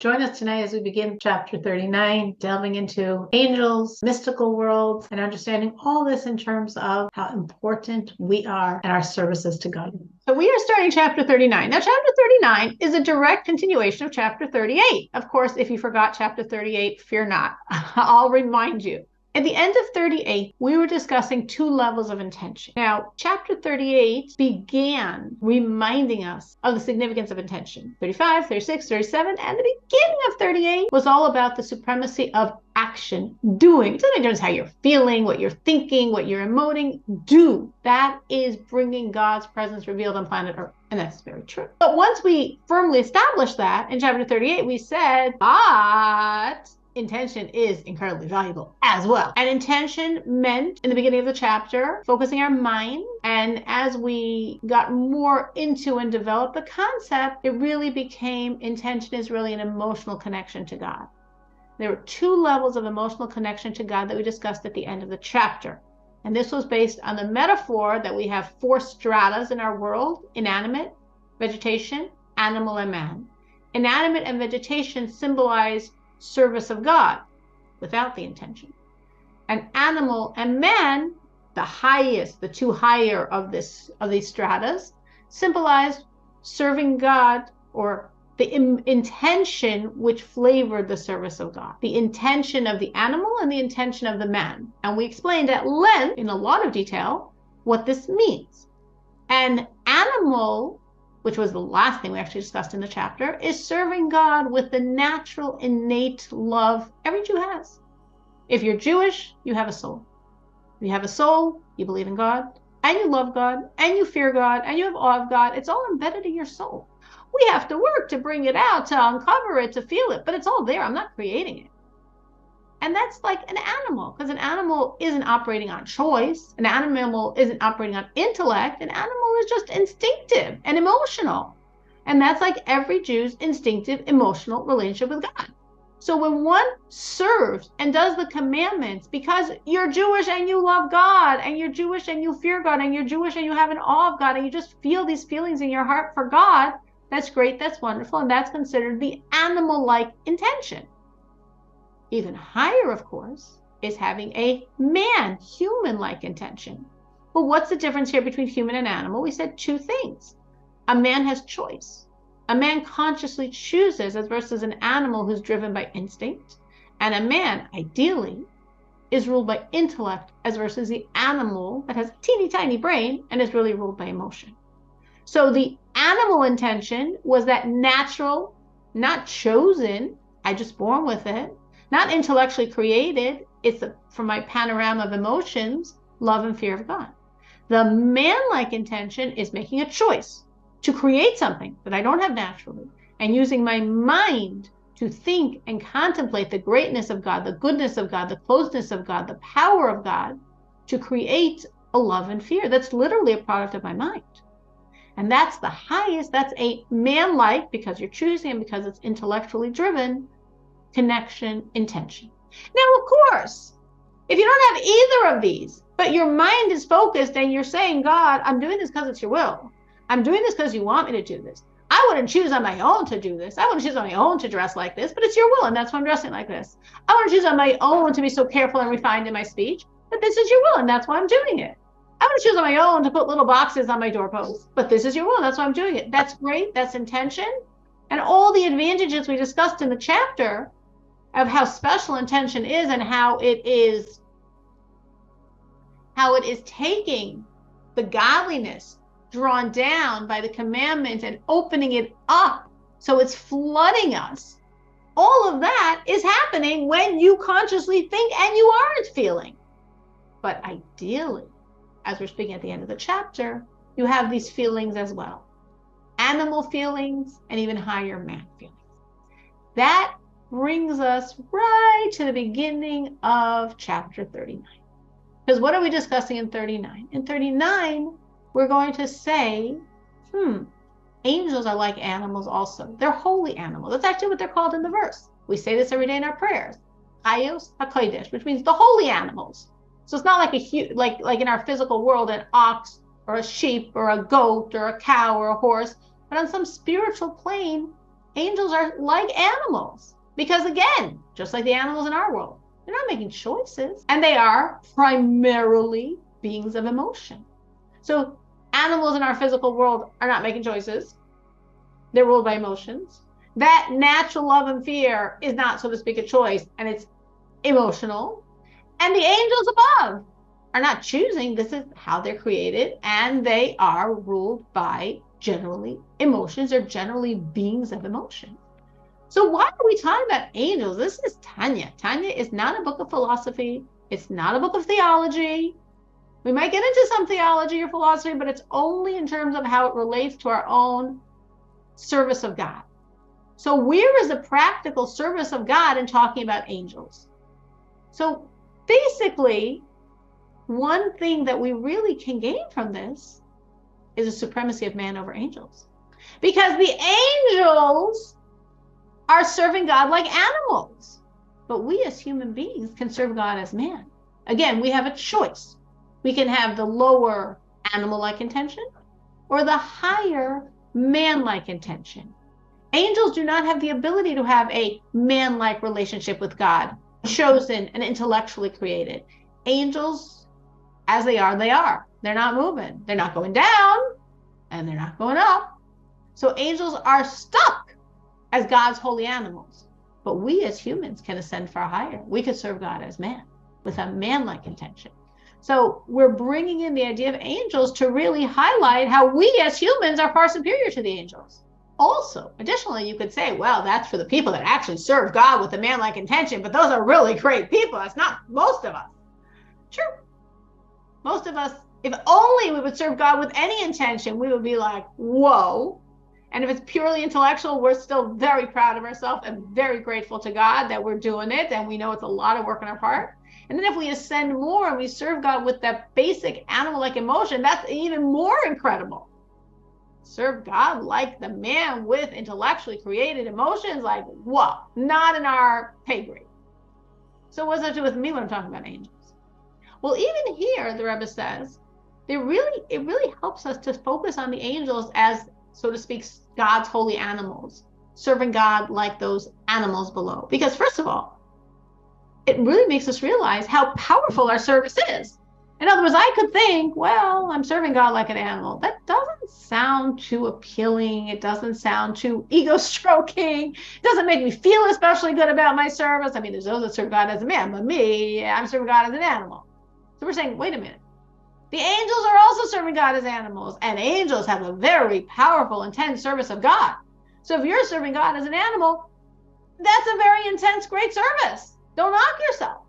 Join us tonight as we begin chapter 39, delving into angels, mystical worlds, and understanding all this in terms of how important we are and our services to God. So we are starting chapter 39. Now, chapter 39 is a direct continuation of chapter 38. Of course, if you forgot chapter 38, fear not. I'll remind you. At the end of 38, we were discussing two levels of intention. Now, chapter 38 began reminding us of the significance of intention. 35, 36, 37, and the beginning of 38 was all about the supremacy of action, doing. It doesn't matter how you're feeling, what you're thinking, what you're emoting. Do. That is bringing God's presence revealed on planet Earth. And that's very true. But once we firmly established that in chapter 38, we said, but intention is incredibly valuable as well. And intention meant, in the beginning of the chapter, focusing our mind. And as we got more into and developed the concept, it really became intention is really an emotional connection to God. There were two levels of emotional connection to God that we discussed at the end of the chapter. And this was based on the metaphor that we have four stratas in our world: inanimate, vegetation, animal, and man. Inanimate and vegetation symbolize service of God without the intention. And animal and man, the highest, the two higher of these stratas, symbolized serving God, or the intention which flavored the service of God. The intention of the animal and the intention of the man. And we explained at length, in a lot of detail, what this means. An animal, which was the last thing we actually discussed in the chapter, is serving God with the natural, innate love every Jew has. If you're Jewish, you have a soul. If you have a soul, you believe in God, and you love God, and you fear God, and you have awe of God. It's all embedded in your soul. We have to work to bring it out, to uncover it, to feel it, but it's all there. I'm not creating it. And that's like an animal, because an animal isn't operating on choice. An animal isn't operating on intellect. An animal is just instinctive and emotional. And that's like every Jew's instinctive, emotional relationship with God. So when one serves and does the commandments because you're Jewish and you love God, and you're Jewish and you fear God, and you're Jewish and you have an awe of God, and you just feel these feelings in your heart for God, that's great, that's wonderful, and that's considered the animal-like intention. Even higher, of course, is having a man, human-like intention. But what's the difference here between human and animal? We said two things. A man has choice. A man consciously chooses, as versus an animal who's driven by instinct. And a man, ideally, is ruled by intellect, as versus the animal that has a teeny tiny brain and is really ruled by emotion. So the animal intention was that natural, not chosen, I just born with it, not intellectually created. It's from my panorama of emotions, love and fear of God. The man-like intention is making a choice to create something that I don't have naturally, and using my mind to think and contemplate the greatness of God, the goodness of God, the closeness of God, the power of God, to create a love and fear that's literally a product of my mind. And that's the highest, that's a man-like, because you're choosing and because it's intellectually driven, connection, intention. Now, of course, if you don't have either of these, but your mind is focused and you're saying, God, I'm doing this because it's your will. I'm doing this because you want me to do this. I wouldn't choose on my own to do this. I wouldn't choose on my own to dress like this, but it's your will, and that's why I'm dressing like this. I wouldn't choose on my own to be so careful and refined in my speech, but this is your will, and that's why I'm doing it. I wouldn't choose on my own to put little boxes on my doorposts, but this is your will, and that's why I'm doing it. That's great. That's intention. And all the advantages we discussed in the chapter of how special intention is, and how it is taking the godliness drawn down by the commandment and opening it up so it's flooding us. All of that is happening when you consciously think and you aren't feeling. But ideally, as we're speaking at the end of the chapter, you have these feelings as well. Animal feelings and even higher man feelings. That brings us right to the beginning of chapter 39. Because what are we discussing in 39? In 39, we're going to say, angels are like animals also. They're holy animals. That's actually what they're called in the verse. We say this every day in our prayers. Hayos HaKodesh, which means the holy animals. So it's not like in our physical world, an ox or a sheep or a goat or a cow or a horse, but on some spiritual plane, Angels are like animals because, again, just like the animals in our world, they're not making choices, and they are primarily beings of emotion. So animals in our physical world are not making choices. They're ruled by emotions. That natural love and fear is not, so to speak, a choice, and it's emotional. And the angels above are not choosing. This is how they're created, and they are ruled by generally emotions. They're generally beings of emotion. So why are we talking about angels? This is Tanya. Tanya is not a book of philosophy. It's not a book of theology. We might get into some theology or philosophy, but it's only in terms of how it relates to our own service of God. So where is the practical service of God in talking about angels? So basically, one thing that we really can gain from this is the supremacy of man over angels. Because the angels are serving God like animals, but we as human beings can serve God as man. Again, we have a choice. We can have the lower animal-like intention or the higher man-like intention. Angels do not have the ability to have a man-like relationship with God, chosen and intellectually created. Angels, as they are, they are. They're not moving. They're not going down, and they're not going up. So angels are stuck as God's holy animals. But we as humans can ascend far higher. We could serve God as man with a man-like intention. So we're bringing in the idea of angels to really highlight how we as humans are far superior to the angels. Also, additionally, you could say, well, that's for the people that actually serve God with a man-like intention, but those are really great people. That's not most of us. True. Most of us, if only we would serve God with any intention, we would be like, whoa. And if it's purely intellectual, we're still very proud of ourselves and very grateful to God that we're doing it. And we know it's a lot of work on our part. And then if we ascend more and we serve God with that basic animal-like emotion, that's even more incredible. Serve God like the man with intellectually created emotions, like, whoa, not in our pay grade. So what does that do with me when I'm talking about angels? Well, even here, the Rebbe says, it really helps us to focus on the angels as, so to speak, God's holy animals, serving God like those animals below. Because first of all, it really makes us realize how powerful our service is. In other words, I could think, well, I'm serving God like an animal. That doesn't sound too appealing. It doesn't sound too ego-stroking. It doesn't make me feel especially good about my service. I mean, there's those that serve God as a man, but me, I'm serving God as an animal. So we're saying, wait a minute. The angels are also serving God as animals, and angels have a very powerful, intense service of God. So if you're serving God as an animal, that's a very intense, great service. Don't knock yourself.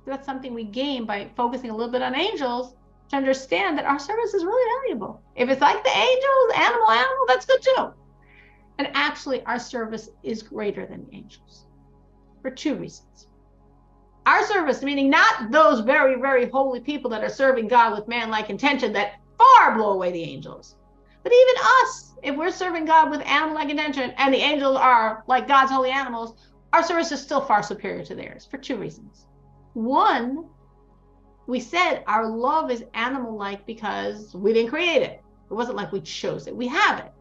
That's something we gain by focusing a little bit on angels, to understand that our service is really valuable. If it's like the angels, animal, that's good too. And actually, our service is greater than the angels for two reasons. Our service, meaning not those very, very holy people that are serving God with man-like intention that far blow away the angels. But even us, if we're serving God with animal-like intention and the angels are like God's holy animals, our service is still far superior to theirs for two reasons. One, we said our love is animal-like because we didn't create it. It wasn't like we chose it. We have it.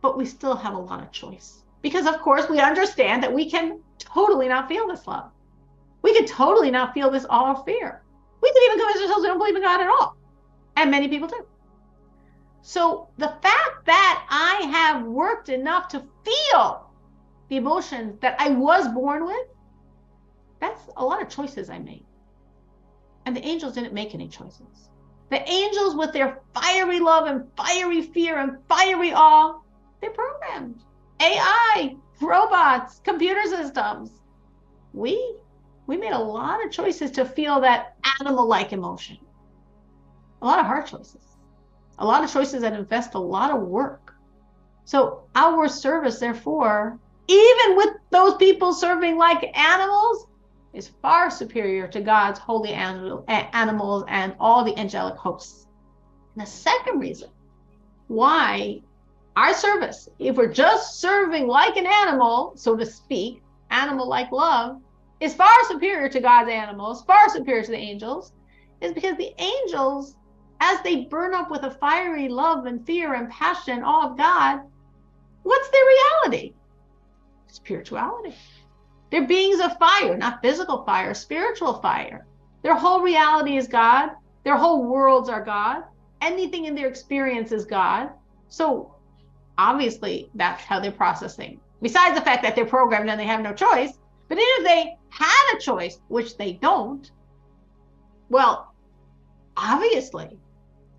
But we still have a lot of choice. Because, of course, we understand that we can totally not feel this love. We could totally not feel this awe of fear. We could even convince ourselves we don't believe in God at all. And many people do. So the fact that I have worked enough to feel the emotions that I was born with, that's a lot of choices I made. And the angels didn't make any choices. The angels, with their fiery love and fiery fear and fiery awe, they're programmed. AI, robots, computer systems. We made a lot of choices to feel that animal-like emotion. A lot of hard choices. A lot of choices that invest a lot of work. So our service, therefore, even with those people serving like animals, is far superior to God's holy animals and all the angelic hosts. And the second reason why our service, if we're just serving like an animal, so to speak, animal-like love, is far superior to God's animals, far superior to the angels, is because the angels, as they burn up with a fiery love and fear and passion and awe of God, What's their reality? Spirituality. They're beings of fire, not physical fire, spiritual fire. Their whole reality is God. Their whole worlds are God. Anything in their experience is God. So obviously that's how they're processing. Besides the fact that they're programmed and they have no choice, but even if they had a choice, which they don't, well, obviously,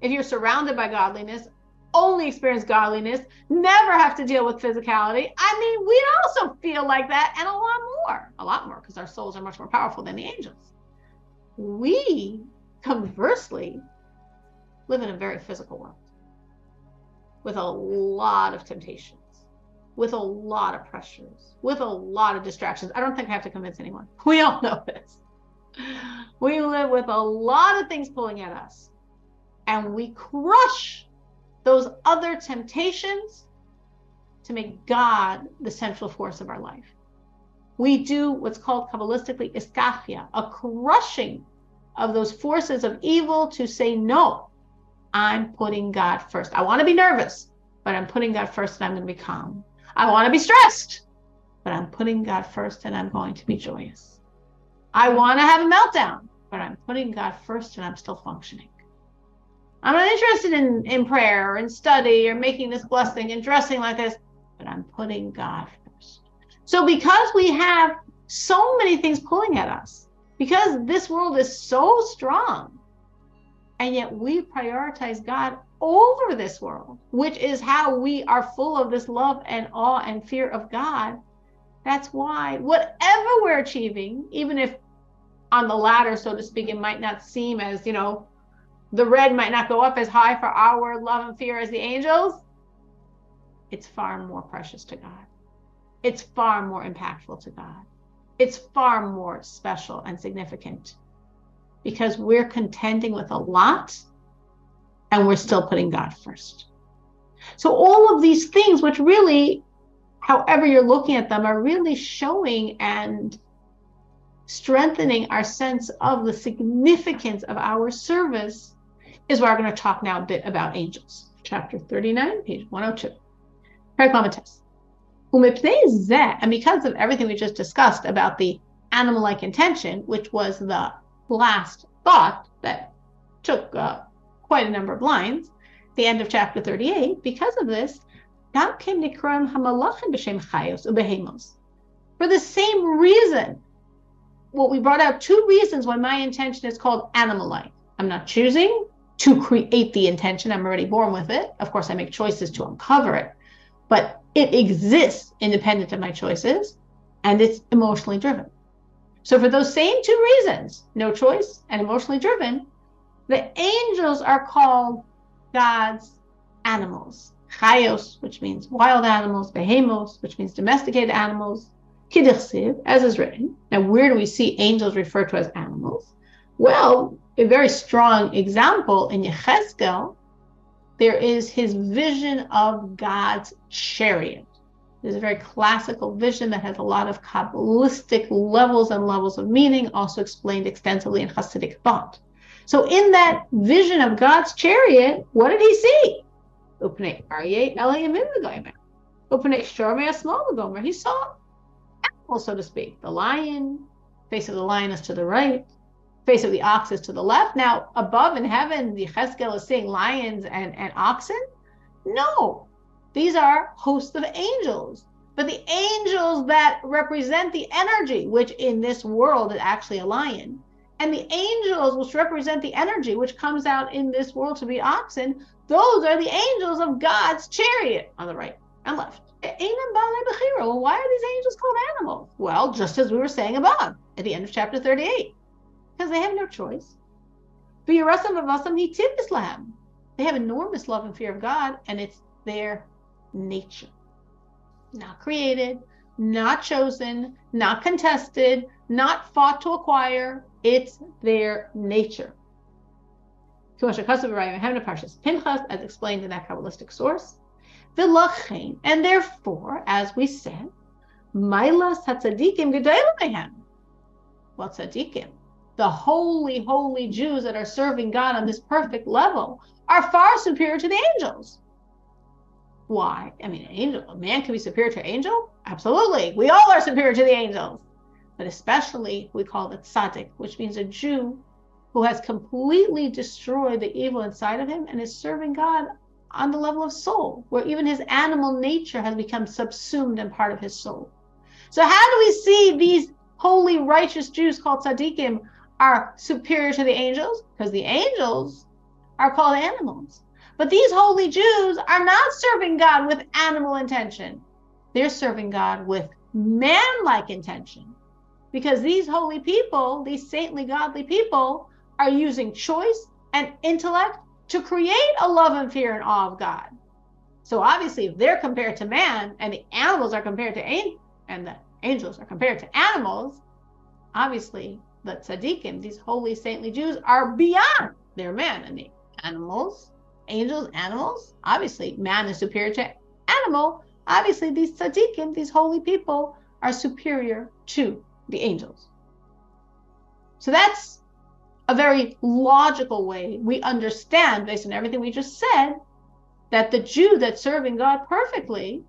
if you're surrounded by godliness, only experience godliness, never have to deal with physicality, I mean, we'd also feel like that and a lot more, because our souls are much more powerful than the angels. We, conversely, live in a very physical world with a lot of temptations, with a lot of pressures, with a lot of distractions. I don't think I have to convince anyone. We all know this. We live with a lot of things pulling at us, and we crush those other temptations to make God the central force of our life. We do what's called Kabbalistically iskafia, a crushing of those forces of evil to say, no, I'm putting God first. I want to be nervous, but I'm putting God first and I'm going to be calm. I want to be stressed, but I'm putting God first and I'm going to be joyous. I want to have a meltdown, but I'm putting God first and I'm still functioning. I'm not interested in prayer or in study or making this blessing and dressing like this, but I'm putting God first. So because we have so many things pulling at us, because this world is so strong, and yet we prioritize God over this world, which is how we are full of this love and awe and fear of God. That's why whatever we're achieving, even if on the ladder, so to speak, it might not seem as, the red might not go up as high for our love and fear as the angels, it's far more precious to God. It's far more impactful to God. It's far more special and significant because we're contending with a lot and we're still putting God first. So all of these things, which really, however you're looking at them, are really showing and strengthening our sense of the significance of our service, is where I'm going to talk now a bit about angels. Chapter 39, page 102. And because of everything we just discussed about the animal-like intention, which was the last thought that took quite a number of lines, the end of chapter 38, because of this, for the same reason, well, we brought out two reasons why my intention is called animal-like. I'm not choosing to create the intention. I'm already born with it. Of course, I make choices to uncover it, but it exists independent of my choices, and it's emotionally driven. So for those same two reasons, no choice and emotionally driven, the angels are called God's animals. Chayos, which means wild animals, behemos, which means domesticated animals, kidichsiv, as is written. Now, where do we see angels referred to as animals? Well, a very strong example in Yechezkel, there is his vision of God's chariot. There's a very classical vision that has a lot of Kabbalistic levels and levels of meaning, also explained extensively in Hasidic thought. So in that vision of God's chariot, what did he see? He saw animals, so to speak. The lion, face of the lion is to the right, face of the ox is to the left. Now, above in heaven, the Yechezkel is seeing lions and oxen? No, these are hosts of angels. But the angels that represent the energy, which in this world is actually a lion, and the angels which represent the energy, which comes out in this world to be oxen, those are the angels of God's chariot on the right and left. Well, why are these angels called animals? Well, just as we were saying above, at the end of chapter 38. Because they have no choice. They have enormous love and fear of God, and it's their nature. Not created, not chosen, not contested, not fought to acquire. It's their nature. As explained in that Kabbalistic source. And therefore, as we said, well, tzaddikim, the holy, holy Jews that are serving God on this perfect level, are far superior to the angels. Why? I mean, a man can be superior to an angel? Absolutely. We all are superior to the angels. But especially, we call it tzaddik, which means a Jew who has completely destroyed the evil inside of him and is serving God on the level of soul, where even his animal nature has become subsumed and part of his soul. So how do we see these holy, righteous Jews called tzaddikim are superior to the angels? Because the angels are called animals. But these holy Jews are not serving God with animal intention. They're serving God with man-like intention. Because these holy people, these saintly, godly people, are using choice and intellect to create a love and fear and awe of God. So obviously, if they're compared to man and the animals are compared to and the angels are compared to animals, obviously the tzaddikim, these holy saintly Jews, are beyond their man. And the animals, angels, animals, obviously man is superior to animal. Obviously these tzaddikim, these holy people, are superior to the angels. So that's a very logical way we understand, based on everything we just said, that the Jew that's serving God perfectly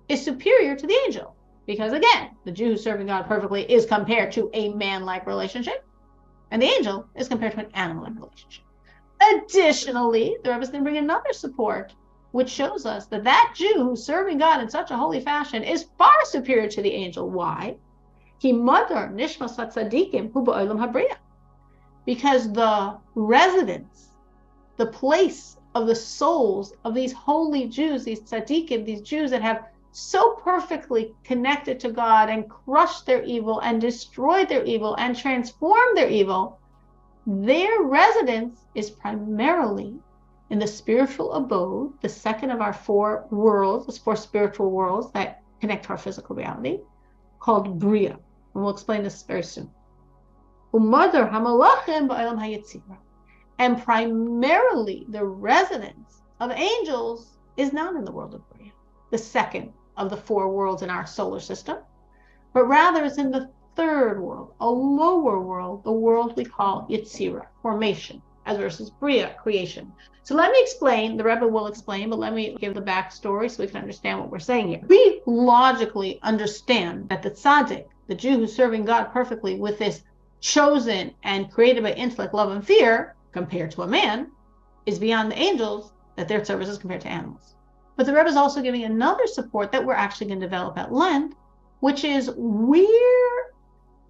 is superior to the angel. Because again, the Jew who's serving God perfectly is compared to a man-like relationship, and the angel is compared to an animal-like relationship. Additionally, the Rebbe is going to bring another support, which shows us that that Jew who's serving God in such a holy fashion is far superior to the angel. Why? Because the residence, the place of the souls of these holy Jews, these tzaddikim, these Jews that have so perfectly connected to God and crushed their evil and destroyed their evil and transformed their evil, their residence is primarily in the spiritual abode, the second of our four worlds, the four spiritual worlds that connect to our physical reality, called Bria. And we'll explain this very soon. And primarily the residence of angels is not in the world of Bria, the second of the four worlds in our solar system, but rather it's in the third world, a lower world, the world we call Yetzirah, formation, as versus Bria, creation. So let me explain, the Rebbe will explain, but let me give the backstory so we can understand what we're saying here. We logically understand that the tzaddik, the Jew who's serving God perfectly with this chosen and created by intellect, love, and fear, compared to a man, is beyond the angels, that their service is compared to animals. But the Rebbe is also giving another support that we're actually going to develop at length, which is where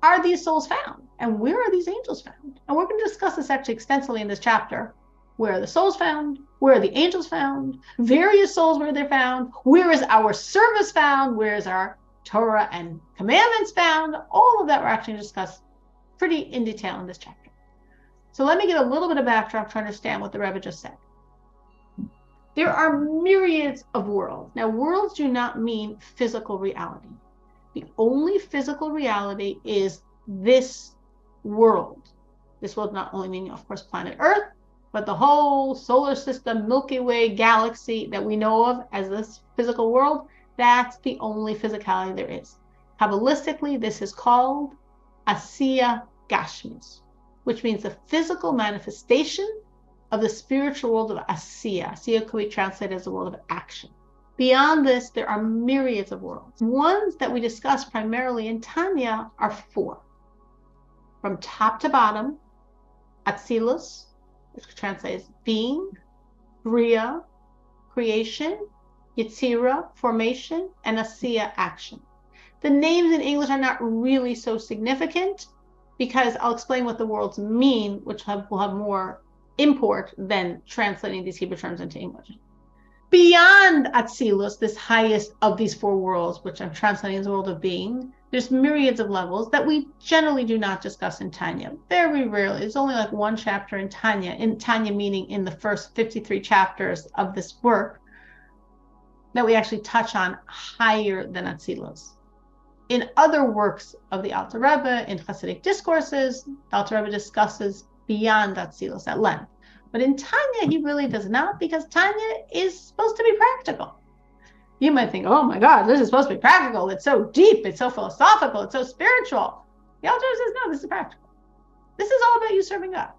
are these souls found? And where are these angels found? And we're going to discuss this actually extensively in this chapter. Where are the souls found? Where are the angels found? Various souls, where they're found? Where is our service found? Where is our Torah and commandments found? All of that we're actually going to discuss pretty in detail in this chapter. So let me give a little bit of backdrop to understand what the Rebbe just said. There are myriads of worlds. Now, worlds do not mean physical reality. The only physical reality is this world. This world not only meaning, of course, planet Earth, but the whole solar system, Milky Way galaxy that we know of as this physical world, that's the only physicality there is. Kabbalistically, this is called Asiya Gashmis, which means the physical manifestation of the spiritual world of Asiya. Asiya could be translated as the world of action. Beyond this, there are myriads of worlds. Ones that we discuss primarily in Tanya are four. From top to bottom, Atzilus, which translates being, Bria, creation, Yetzirah, formation, and Asiya, action. The names in English are not really so significant because I'll explain what the worlds mean, which will have more import than translating these Hebrew terms into English. Beyond Atzilus, this highest of these four worlds, which I'm translating as the world of being, there's myriads of levels that we generally do not discuss in Tanya. Very rarely. There's only like one chapter in Tanya meaning in the first 53 chapters of this work, that we actually touch on higher than Atzilus. In other works of the Alter Rebbe, in Hasidic discourses, the Alter Rebbe discusses beyond Atzilus at length. But in Tanya, he really does not, because Tanya is supposed to be practical. You might think, oh my God, this is supposed to be practical. It's so deep. It's so philosophical. It's so spiritual. The Alter Rebbe says, no, this is practical. This is all about you serving God.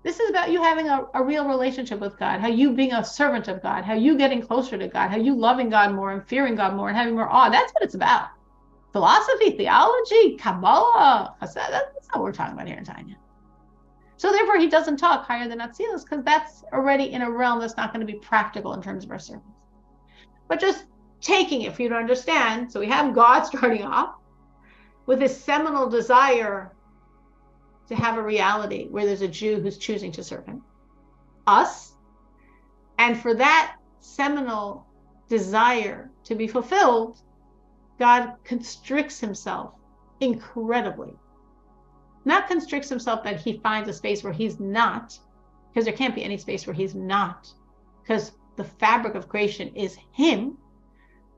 This is about you having a real relationship with God, how you being a servant of God, how you getting closer to God, how you loving God more and fearing God more and having more awe. That's what it's about. Philosophy, theology, Kabbalah, that's not what we're talking about here in Tanya. So therefore, he doesn't talk higher than Atzilus because that's already in a realm that's not going to be practical in terms of our service. But just taking it for you to understand. So we have God starting off with this seminal desire to have a reality where there's a Jew who's choosing to serve him, us. And for that seminal desire to be fulfilled, God constricts himself incredibly. Not constricts himself that he finds a space where he's not, because there can't be any space where he's not, because the fabric of creation is him,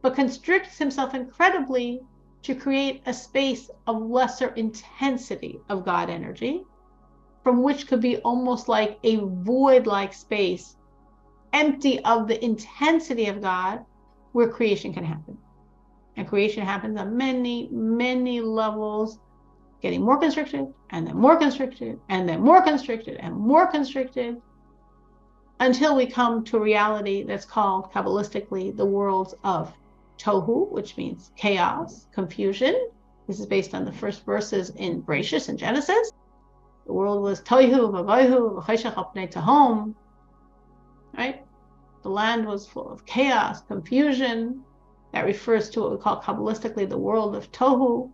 but constricts himself incredibly to create a space of lesser intensity of God energy, from which could be almost like a void-like space, empty of the intensity of God, where creation can happen. And creation happens on many, many levels, getting more constricted, and then more constricted, and then more constricted, and more constricted, until we come to a reality that's called, Kabbalistically, the worlds of Tohu, which means chaos, confusion. This is based on the first verses in Bereshit and Genesis. The world was Tohu, Vavohu, V'cheshech al pnei Tehom, right? The land was full of chaos, confusion. That refers to what we call Kabbalistically the world of Tohu.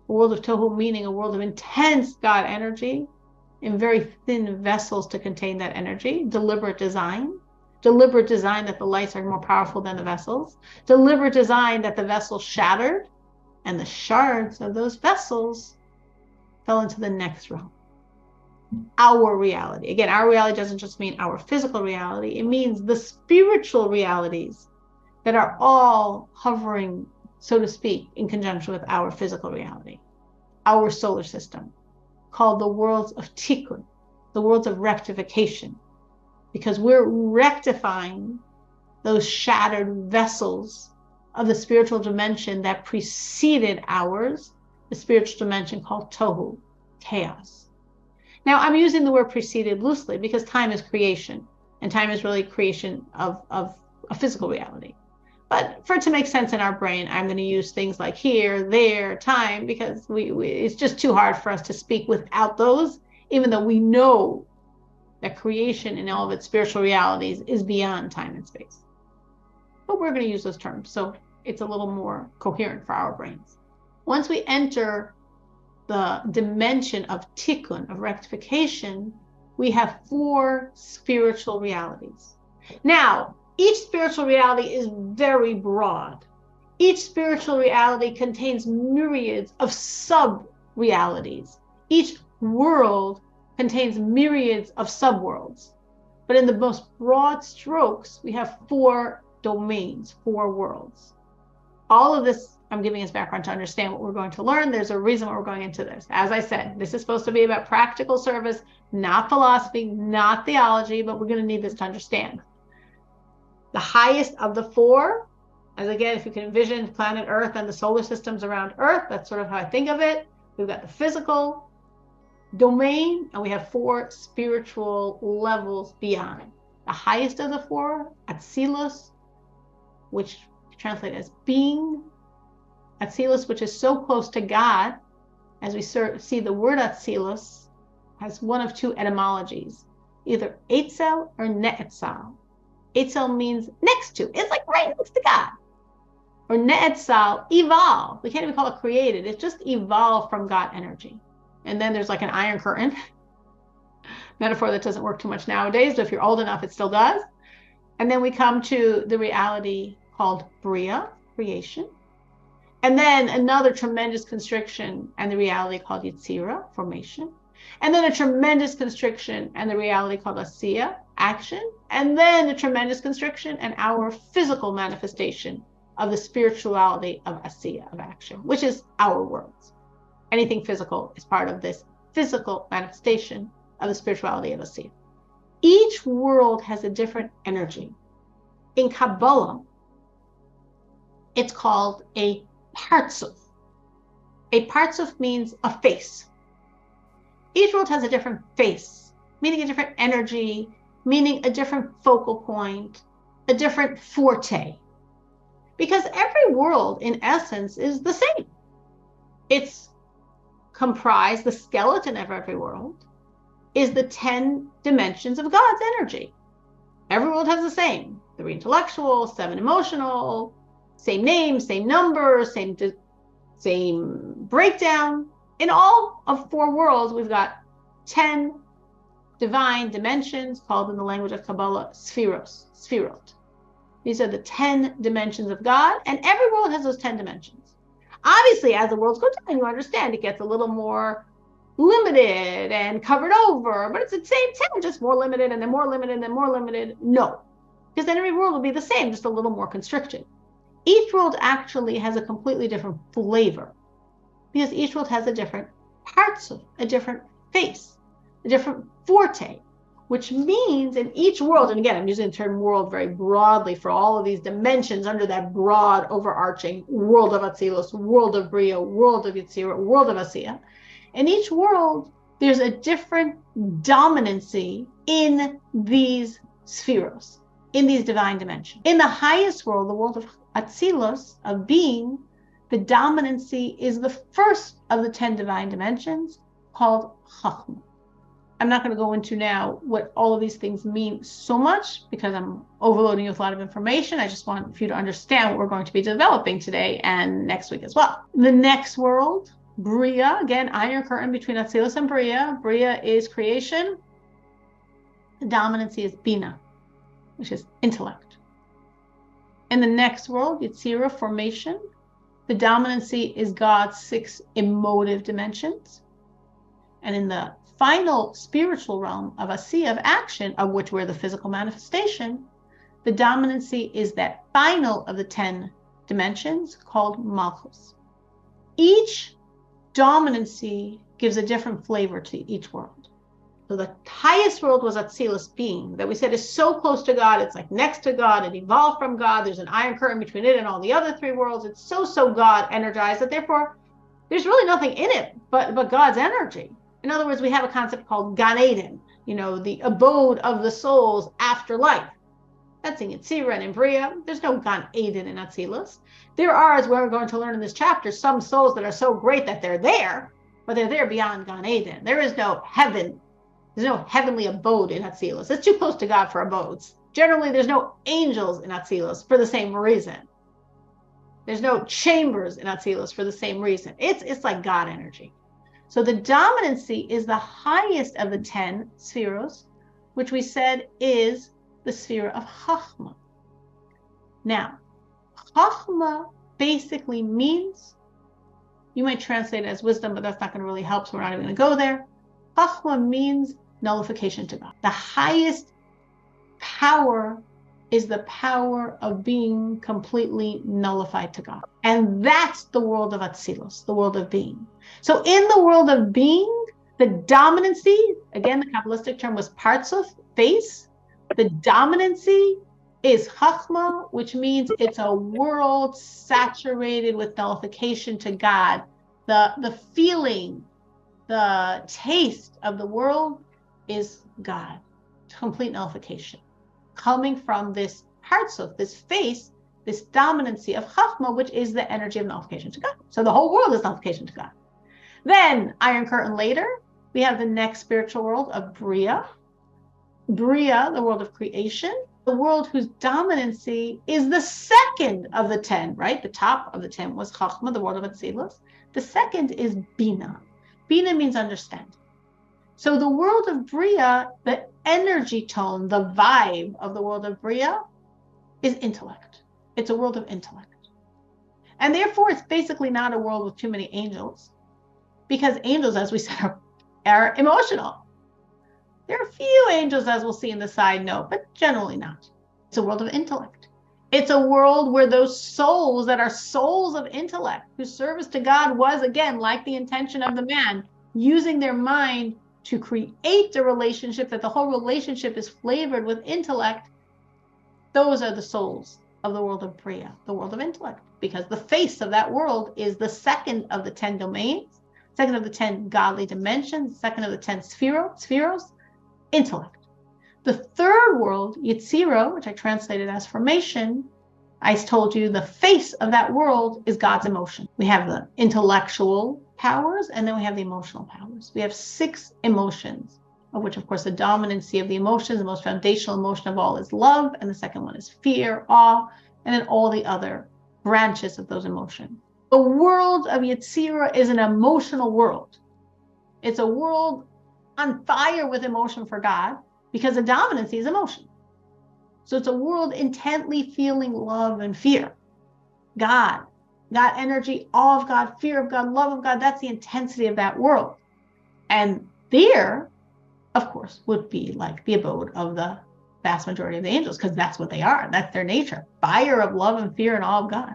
A world of Tohu meaning a world of intense God energy in very thin vessels to contain that energy. Deliberate design that the lights are more powerful than the vessels. Deliberate design that the vessels shattered and the shards of those vessels fell into the next realm. Our reality. Again, our reality doesn't just mean our physical reality. It means the spiritual realities that are all hovering, so to speak, in conjunction with our physical reality, our solar system, called the worlds of tikkun, the worlds of rectification, because we're rectifying those shattered vessels of the spiritual dimension that preceded ours, the spiritual dimension called tohu, chaos. Now, I'm using the word preceded loosely because time is creation, and time is really creation of a physical reality. But for it to make sense in our brain, I'm going to use things like here, there, time, because it's just too hard for us to speak without those, even though we know that creation in all of its spiritual realities is beyond time and space. But we're going to use those terms, so it's a little more coherent for our brains. Once we enter the dimension of tikkun, of rectification, we have 4 spiritual realities. Now, each spiritual reality is very broad. Each spiritual reality contains myriads of sub-realities. Each world contains myriads of sub-worlds. But in the most broad strokes, we have 4 domains, 4 worlds. All of this, I'm giving as background to understand what we're going to learn. There's a reason why we're going into this. As I said, this is supposed to be about practical service, not philosophy, not theology, but we're going to need this to understand. The highest of the 4, as again, if you can envision planet Earth and the solar systems around Earth, that's sort of how I think of it. We've got the physical domain, and we have 4 spiritual levels beyond. The highest of the 4, Atzilus, which translated as being. Atzilus, which is so close to God, as we see the word Atzilus has one of 2 etymologies, either Eitzel or Ne'etzal. Eitzel means next to. It's like right next to God. Or Ne'etzal, evolve. We can't even call it created. It's just evolved from God energy. And then there's like an iron curtain. Metaphor that doesn't work too much nowadays, but if you're old enough, it still does. And then we come to the reality called Bria, creation. And then another tremendous constriction and the reality called Yetzira, formation. And then a tremendous constriction and the reality called Asiya, action. And then a tremendous constriction and our physical manifestation of the spirituality of Asiya, of action, which is our worlds. Anything physical is part of this physical manifestation of the spirituality of Asiya. Each world has a different energy. In Kabbalah, it's called a partzuf. A partzuf means a face. Each world has a different face. meaning a different energy, meaning a different focal point, a different forte. Because every world, in essence, is the same. It's comprised, the skeleton of every world is the 10 dimensions of God's energy. Every world has the same: 3 intellectual, 7 emotional, same name, same number, same breakdown. In all of 4 worlds, we've got 10 divine dimensions, called in the language of Kabbalah sphirot. These are the 10 dimensions of God, and every world has those 10 dimensions. Obviously, as the worlds go down, you understand it gets a little more limited and covered over, but it's the same 10, just more limited and then more limited and then more limited. No, because then every world will be the same, just a little more constricted. Each world actually has a completely different flavor, because each world has a different parts of, a different face, a different forte, which means in each world, and again, I'm using the term world very broadly for all of these dimensions under that broad overarching world of Atzilus, world of Bria, world of Yetzirah, world of Asiya. In each world, there's a different dominancy in these spheros, in these divine dimensions. In the highest world, the world of Atzilus, of being, the dominancy is the first of the 10 divine dimensions, called Chachma. I'm not going to go into now what all of these things mean so much, because I'm overloading you with a lot of information. I just want you to understand what we're going to be developing today and next week as well. The next world, Bria, again, iron curtain between Atzilus and Bria. Bria is creation. The dominancy is Bina, which is intellect. In the next world, Yetzirah, formation. The dominancy is God's 6 emotive dimensions. And in the final spiritual realm of Asiya, of action, of which we're the physical manifestation, the dominancy is that final of the 10 dimensions called Malchus. Each dominancy gives a different flavor to each world. So the highest world was Atzilus, being, that we said is so close to God, it's like next to God, it evolved from God, there's an iron curtain between it and all the other 3 worlds. It's so God energized that therefore there's really nothing in it but God's energy. In other words, we have a concept called Gan Eden, the abode of the souls after life. That's in Yetzirah and in Bria. There's no Gan Eden in Atzilus. There are, as we're going to learn in this chapter, some souls that are so great that they're there, but they're there beyond Gan Eden. There is no heaven. There's no heavenly abode in Atzilus. It's too close to God for abodes. Generally, there's no angels in Atzilus for the same reason. There's no chambers in Atzilus for the same reason. It's like God energy. So the dominancy is the highest of the 10 spheros, which we said is the sphere of Chachma. Now, Chachma basically means, you might translate it as wisdom, but that's not going to really help, so we're not even going to go there. Chachma means nullification to God. The highest power is the power of being completely nullified to God. And that's the world of Atzilus, the world of being. So in the world of being, the dominancy, again, the Kabbalistic term was Partzuf, face. The dominancy is Chachma, which means it's a world saturated with nullification to God. The feeling, the taste of the world is God, complete nullification, coming from this Partzuf, this face, this dominancy of Chachma, which is the energy of nullification to God. So the whole world is nullification to God. Then, iron curtain later, we have the next spiritual world of Bria. Bria, the world of creation, the world whose dominancy is the second of the 10, right? The top of the 10 was Chachma, the world of Atzilus. The second is Bina. Bina means understanding. So the world of Bria, the energy tone, the vibe of the world of Bria is intellect. It's a world of intellect. And therefore, it's basically not a world with too many angels, because angels, as we said, are emotional. There are a few angels, as we'll see in the side note, but generally not. It's a world of intellect. It's a world where those souls that are souls of intellect, whose service to God was, again, like the intention of the man, using their mind to create a relationship, that the whole relationship is flavored with intellect. Those are the souls of the world of Bria, the world of intellect, because the face of that world is the second of the 10 domains, second of the 10 godly dimensions, second of the 10 spheros, intellect. The third world, Yetzirah, which I translated as formation, I told you the face of that world is God's emotion. We have the intellectual powers, and then we have the emotional powers. We have 6 emotions, of which, of course, the dominancy of the emotions, the most foundational emotion of all is love, and the second one is fear, awe, and then all the other branches of those emotions. The world of Yetzirah is an emotional world. It's a world on fire with emotion for God, because the dominancy is emotion. So it's a world intently feeling love and fear. God energy, awe of God, fear of God, love of God, that's the intensity of that world. And there, of course, would be like the abode of the vast majority of the angels, because that's what they are. That's their nature. Fire of love and fear and awe of God.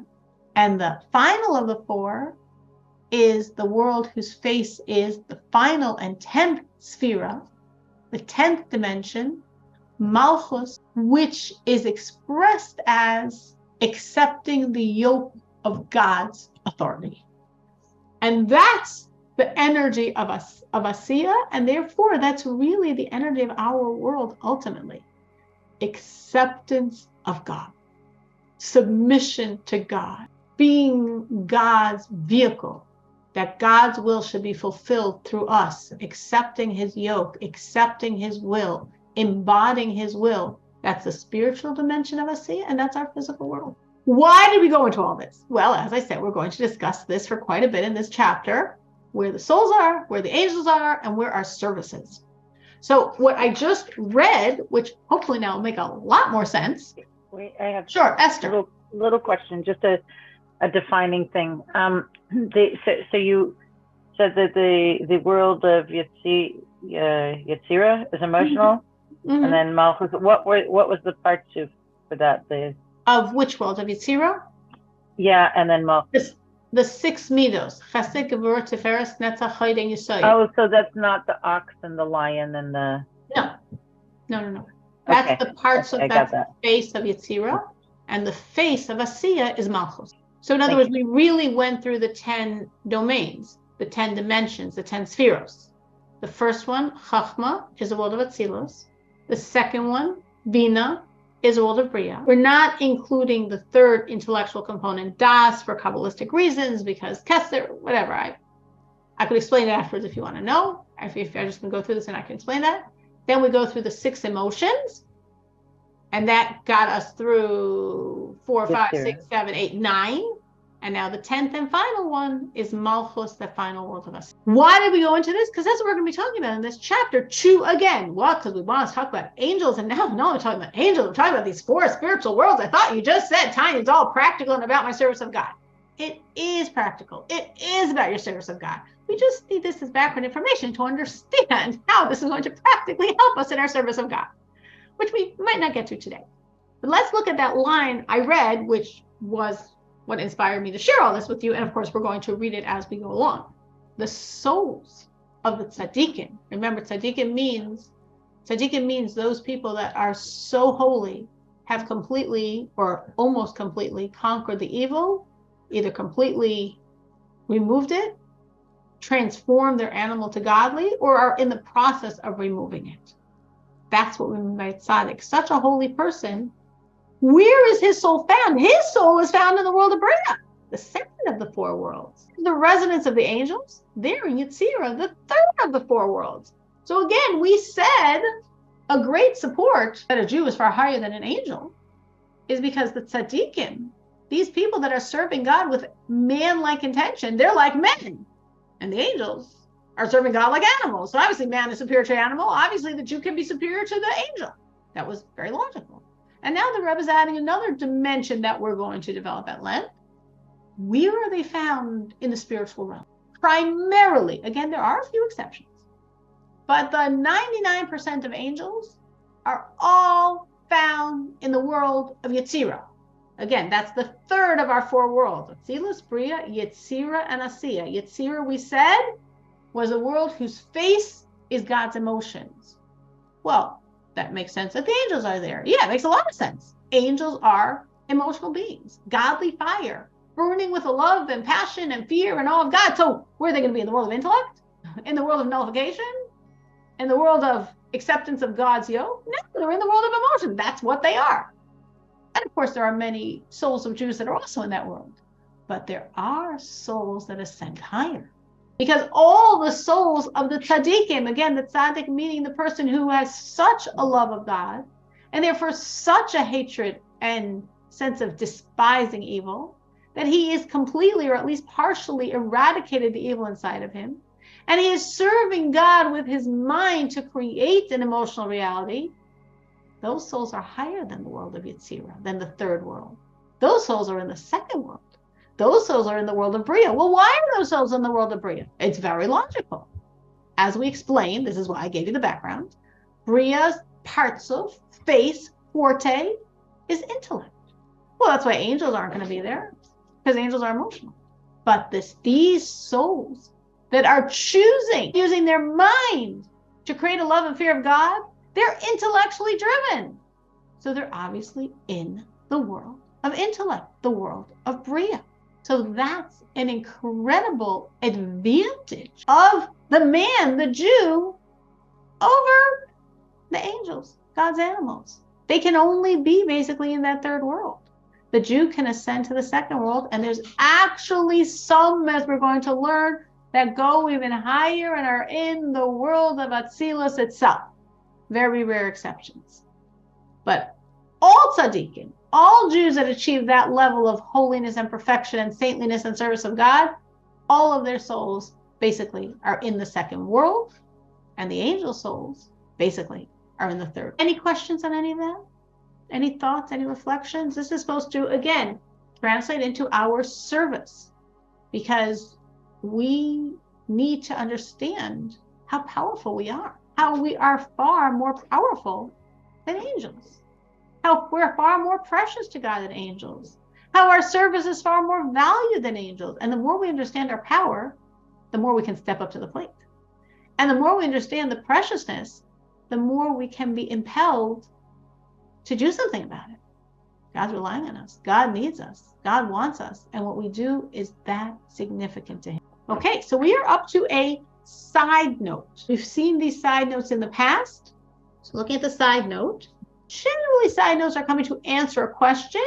And the final of the 4 is the world whose face is the final and 10th sphera, the 10th dimension, Malchus, which is expressed as accepting the yoke of God's authority. And that's the energy of us, of Asiya, and therefore that's really the energy of our world ultimately. Acceptance of God, submission to God, being God's vehicle, that God's will should be fulfilled through us, accepting his yoke, accepting his will, embodying his will. That's the spiritual dimension of Asiya, and that's our physical world. Why did we go into all this? Well, as I said, we're going to discuss this for quite a bit in this chapter, where the souls are, where the angels are, and where our service is. So what I just read, which hopefully now will make a lot more sense. Wait, I have Sure, Esther. Little question, just a defining thing. So you said that the world of Yetzirah is emotional, Mm-hmm. and then Malchus. What was the part 2 for that? Of which world? Of Yetzirah? Yeah, and then Malchus. The 6 midos. Chesed, Gevurah, Tiferes, Netzach, Chayd, and Yesod. Oh, so that's not the ox and the lion and the. No. That's Okay. the parts Okay, of that face of Yetzirah, and the face of Asiya is Malchus. So in other words, we really went through the 10 domains, the 10 dimensions, the 10 spheros. The first one, Chachma, is the world of Atzilus. The second one, Bina, is the world of Bria. We're not including the third intellectual component, Das, for Kabbalistic reasons, because Kessler, whatever. I could explain it afterwards if you want to know. If I just going to go through this and I can explain that. Then we go through the 6 emotions, and that got us through 4, 5, 6, 7, 8, 9. And now the 10th and final one is Malchus, the final world of us. Why did we go into this? Because that's what we're going to be talking about in this chapter 2 again. Well, because we want to talk about angels, and now we're talking about angels. We're talking about these 4 spiritual worlds. I thought you just said, Tanya, it's all practical and about my service of God. It is practical. It is about your service of God. We just need this as background information to understand how this is going to practically help us in our service of God, which we might not get to today. But let's look at that line I read, which was what inspired me to share all this with you. And of course, we're going to read it as we go along. The souls of the tzaddikim. Remember, tzaddikim means those people that are so holy, have completely or almost completely conquered the evil, either completely removed it, transformed their animal to godly, or are in the process of removing it. That's what we mean by tzaddik. Such a holy person. Where is his soul found? His soul is found in the world of Bria, the second of the 4 worlds. The residence of the angels, they're in Yetzirah, the third of the 4 worlds. So again, we said a great support that a Jew is far higher than an angel is because the tzaddikim, these people that are serving God with man-like intention, they're like men. And the angels are serving God like animals. So obviously man is superior to animal. Obviously the Jew can be superior to the angel. That was very logical. And now the Rebbe is adding another dimension that we're going to develop at length. Where are they found in the spiritual realm? Primarily, again, there are a few exceptions, but the 99% of angels are all found in the world of Yetzirah. Again, that's the third of our 4 worlds. Atzilus, Bria, Yetzirah, and Asiya. Yetzirah, we said, was a world whose face is God's emotions. Well, that makes sense that the angels are there. Yeah, it makes a lot of sense. Angels are emotional beings, godly fire, burning with a love and passion and fear and awe of God. So where are they going to be? In the world of intellect? In the world of nullification? In the world of acceptance of God's yoke? No, they're in the world of emotion. That's what they are. And of course, there are many souls of Jews that are also in that world. But there are souls that ascend higher. Because all the souls of the tzaddikim, again, the tzaddik meaning the person who has such a love of God, and therefore such a hatred and sense of despising evil, that he is completely or at least partially eradicated the evil inside of him, and he is serving God with his mind to create an emotional reality. Those souls are higher than the world of Yetzirah, than the third world. Those souls are in the second world. Those souls are in the world of Bria. Well, why are those souls in the world of Bria? It's very logical. As we explained, this is why I gave you the background. Bria's partsuf, face, forte, is intellect. Well, that's why angels aren't going to be there, because angels are emotional. But these souls that are choosing, using their mind to create a love and fear of God, they're intellectually driven. So they're obviously in the world of intellect, the world of Bria. So that's an incredible advantage of the man, the Jew, over the angels, God's animals. They can only be basically in that third world. The Jew can ascend to the second world, and there's actually some, as we're going to learn, that go even higher and are in the world of Atzilus itself. Very rare exceptions. But all tzaddikim, all Jews that achieve that level of holiness and perfection and saintliness and service of God, all of their souls basically are in the second world, and the angel souls basically are in the third. Any questions on any of that? Any thoughts, any reflections? This is supposed to, again, translate into our service, because we need to understand how powerful we are, how we are far more powerful than angels, how we're far more precious to God than angels, how our service is far more valued than angels. And the more we understand our power, the more we can step up to the plate. And the more we understand the preciousness, the more we can be impelled to do something about it. God's relying on us. God needs us. God wants us. And what we do is that significant to him. Okay, so we are up to a side note. We've seen these side notes in the past. So looking at the side note, generally side notes are coming to answer a question.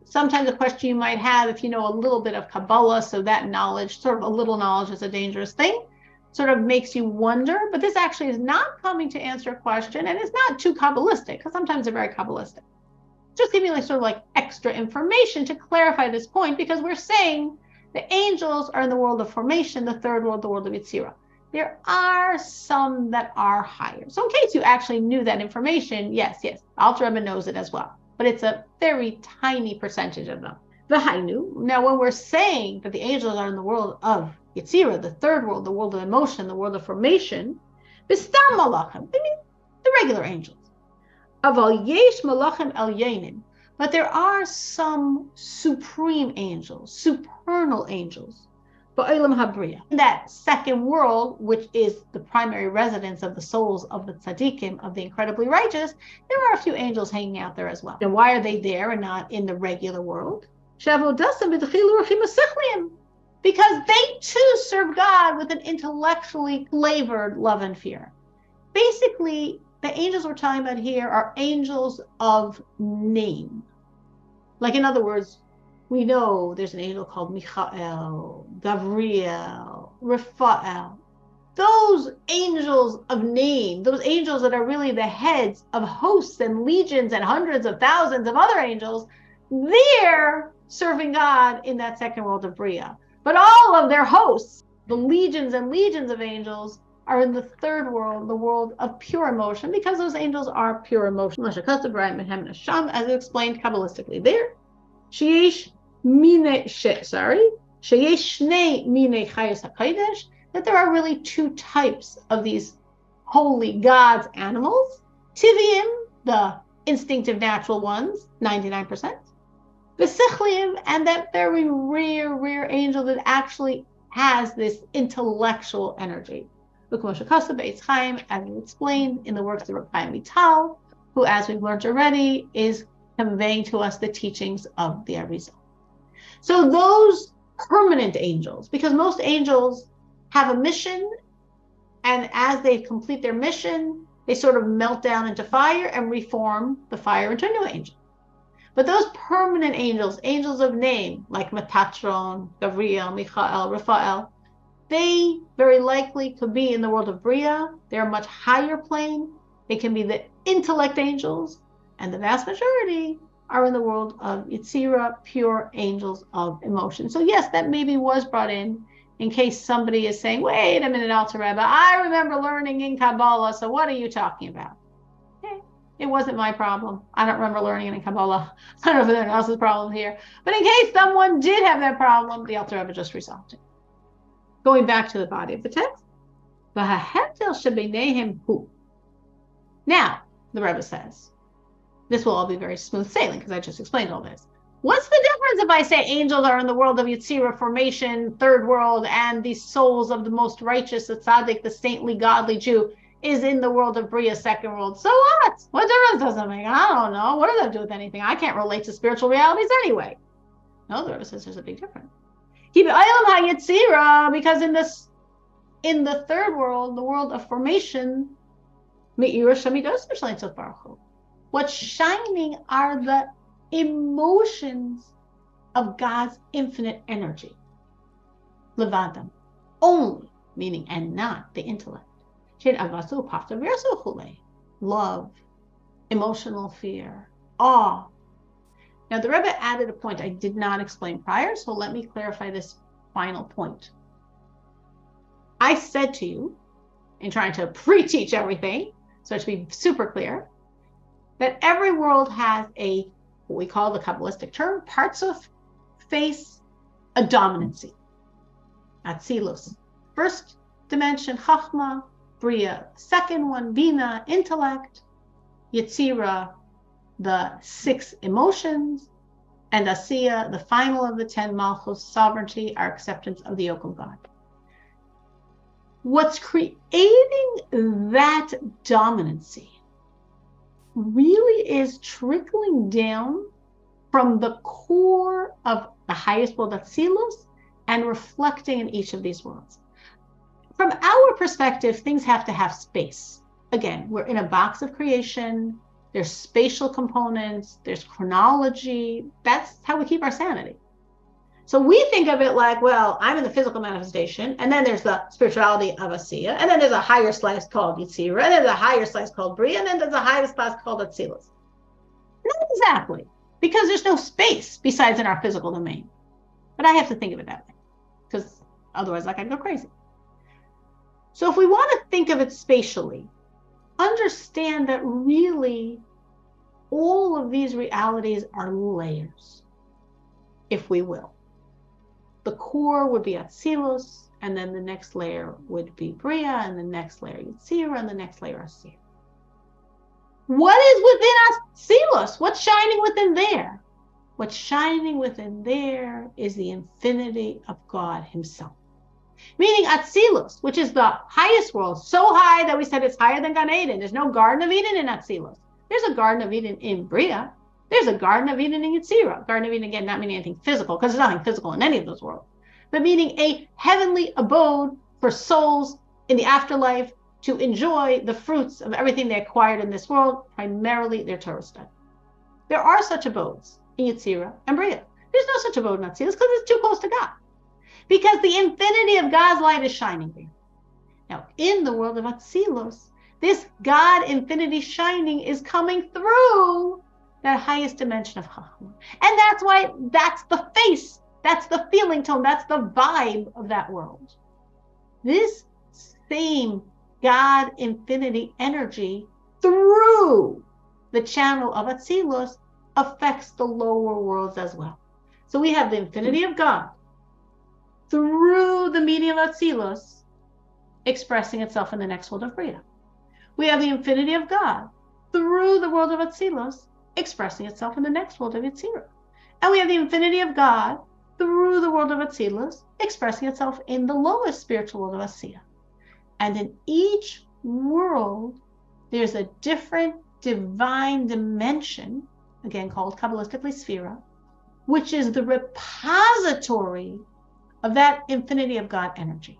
Sometimes a question you might have if you know a little bit of Kabbalah, so that knowledge, sort of a little knowledge is a dangerous thing, sort of makes you wonder, but this actually is not coming to answer a question, and it's not too Kabbalistic, because sometimes they're very Kabbalistic. Just giving like sort of like extra information to clarify this point, because we're saying the angels are in the world of formation, the third world, the world of Yetzirah. There are some that are higher. So in case you actually knew that information, yes, Alter Rebbe knows it as well, but it's a very tiny percentage of them. The Hainu. Now, when we're saying that the angels are in the world of Yetzirah, the third world, the world of emotion, the world of formation, Bistam Malachim, I mean the regular angels. Aval yesh malachim elyonim, but there are some supreme angels, supernal angels, ba'olam habriya. In that second world, which is the primary residence of the souls of the tzaddikim, of the incredibly righteous, there are a few angels hanging out there as well. And why are they there and not in the regular world? Because they too serve God with an intellectually flavored love and fear. Basically, the angels we're talking about here are angels of name. Like, in other words, we know there's an angel called Michael, Gabriel, Raphael. Those angels of name, those angels that are really the heads of hosts and legions and hundreds of thousands of other angels, they're serving God in that second world of Bria. But all of their hosts, the legions and legions of angels, are in the third world, the world of pure emotion, because those angels are pure emotion. As explained Kabbalistically there. That there are really two types of these holy God's animals. Tiviim, the instinctive natural ones, 99%. V'sichliim, and that very rare angel that actually has this intellectual energy. As explained in the works of Reb Chaim Vital, who, as we've learned already, is conveying to us the teachings of the Arizal. So those permanent angels, because most angels have a mission, and as they complete their mission, they sort of melt down into fire and reform the fire into a new angel. But those permanent angels, angels of name, like Metatron, Gabriel, Michael, Raphael, they very likely could be in the world of Bria. They're a much higher plane. They can be the intellect angels, and the vast majority are in the world of Yetzirah, pure angels of emotion. So yes, that maybe was brought in case somebody is saying, wait a minute, Alter Rebbe, I remember learning in Kabbalah, so what are you talking about? Okay. It wasn't my problem. I don't remember learning it in Kabbalah. I don't know if anyone else's problem here. But in case someone did have that problem, the Alter Rebbe just resolved it. Going back to the body of the text, now, the Rebbe says, this will all be very smooth sailing because I just explained all this. What's the difference if I say angels are in the world of Yetzirah, formation, third world, and the souls of the most righteous, the tzaddik, the saintly, godly Jew, is in the world of Bria, second world? So what? What difference does it make? I don't know. What does that do with anything? I can't relate to spiritual realities anyway. No, the Rebbe says there's a big difference. Because in the third world, the world of formation, what's shining are the emotions of God's infinite energy. Levadam, only, meaning, and not the intellect. Love, emotional fear, awe. Now, the Rebbe added a point I did not explain prior, so let me clarify this final point. I said to you, in trying to pre-teach everything, so it should be super clear, that every world has what we call the Kabbalistic term, parts of face, a dominancy. Atzilus. First dimension, Chachma, Bria. Second one, Bina, intellect. Yetzirah, the 6 emotions. And Asiya, the final of the 10 Malchus, sovereignty, our acceptance of the yoke of God. What's creating that dominancy really is trickling down from the core of the highest world, Atzilus, and reflecting in each of these worlds. From our perspective, things have to have space. Again, we're in a box of creation. There's spatial components. There's chronology. That's how we keep our sanity. So we think of it like, well, I'm in the physical manifestation, and then there's the spirituality of Asiya, and then there's a higher slice called Yetzirah, and there's a higher slice called Bria, and then there's a higher slice called Atzilus. Not exactly, because there's no space besides in our physical domain. But I have to think of it that way, because otherwise I can go crazy. So if we want to think of it spatially, understand that really all of these realities are layers, if we will. The core would be Atzilus, and then the next layer would be Bria, and the next layer Yetzirah, and the next layer Asiya. What is within Atzilus? What's shining within there? What's shining within there is the infinity of God himself. Meaning Atzilus, which is the highest world, so high that we said it's higher than Gan Eden. There's no Garden of Eden in Atzilus. There's a Garden of Eden in Bria. There's a Garden of Eden in Yetzirah. Garden of Eden, again, not meaning anything physical, because there's nothing physical in any of those worlds, but meaning a heavenly abode for souls in the afterlife to enjoy the fruits of everything they acquired in this world, primarily their Torah study. There are such abodes in Yetzirah and Bria. There's no such abode in Atzilus because it's too close to God. Because the infinity of God's light is shining there. Now, in the world of Atzilus, this God infinity shining is coming through that highest dimension of Chachma. And that's why that's the face, that's the feeling tone, that's the vibe of that world. This same God infinity energy through the channel of Atzilus affects the lower worlds as well. So we have the infinity of God through the medium of Atzilus expressing itself in the next world of Bria. We have the infinity of God through the world of Atzilus expressing itself in the next world of Yetzirah. And we have the infinity of God through the world of Atzilus expressing itself in the lowest spiritual world of Asiya. And in each world, there's a different divine dimension, again called Kabbalistically Sphira, which is the repository of that infinity of God energy.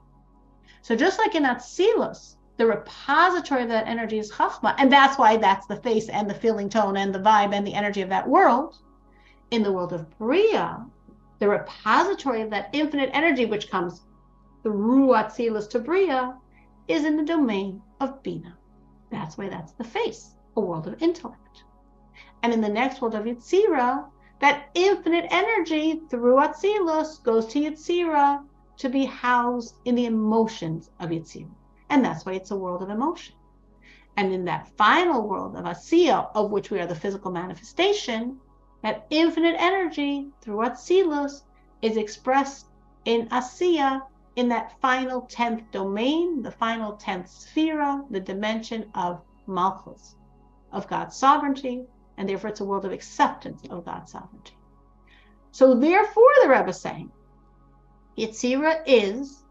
So just like in Atzilus, the repository of that energy is Chachma. And that's why that's the face and the feeling tone and the vibe and the energy of that world. In the world of Bria, the repository of that infinite energy, which comes through Atzilus to Bria, is in the domain of Bina. That's why that's the face, a world of intellect. And in the next world of Yetzirah, that infinite energy through Atzilus goes to Yetzirah to be housed in the emotions of Yetzirah. And that's why it's a world of emotion. And in that final world of Asiya, of which we are the physical manifestation, that infinite energy through Atzilus is expressed in Asiya, in that final 10th domain, the final 10th sphere, the dimension of Malchus, of God's sovereignty, and therefore it's a world of acceptance of God's sovereignty. So therefore, the Rebbe is saying, Yetzirah is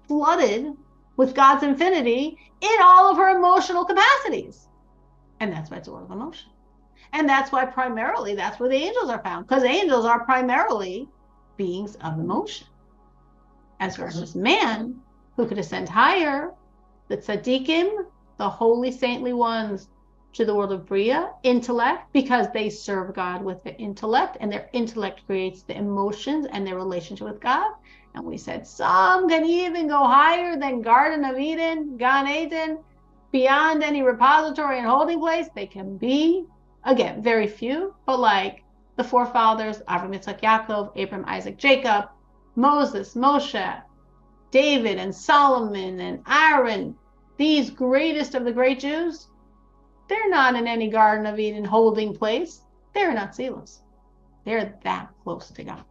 flooded with God's infinity in all of her emotional capacities. And that's why it's a world of emotion. And that's why primarily, that's where the angels are found, because angels are primarily beings of emotion. As versus man, who could ascend higher, the tzaddikim, the holy saintly ones, to the world of Bria, intellect, because they serve God with the intellect, and their intellect creates the emotions and their relationship with God. And we said some can even go higher than Garden of Eden, Gan Eden, beyond any repository and holding place. They can be, again, very few, but like the forefathers, Avraham, Yitzchak, Yaakov, Abraham, Isaac, Jacob, Moses, Moshe, David, and Solomon, and Aaron, these greatest of the great Jews, they're not in any Garden of Eden holding place. They're not Atzilus. They're that close to God.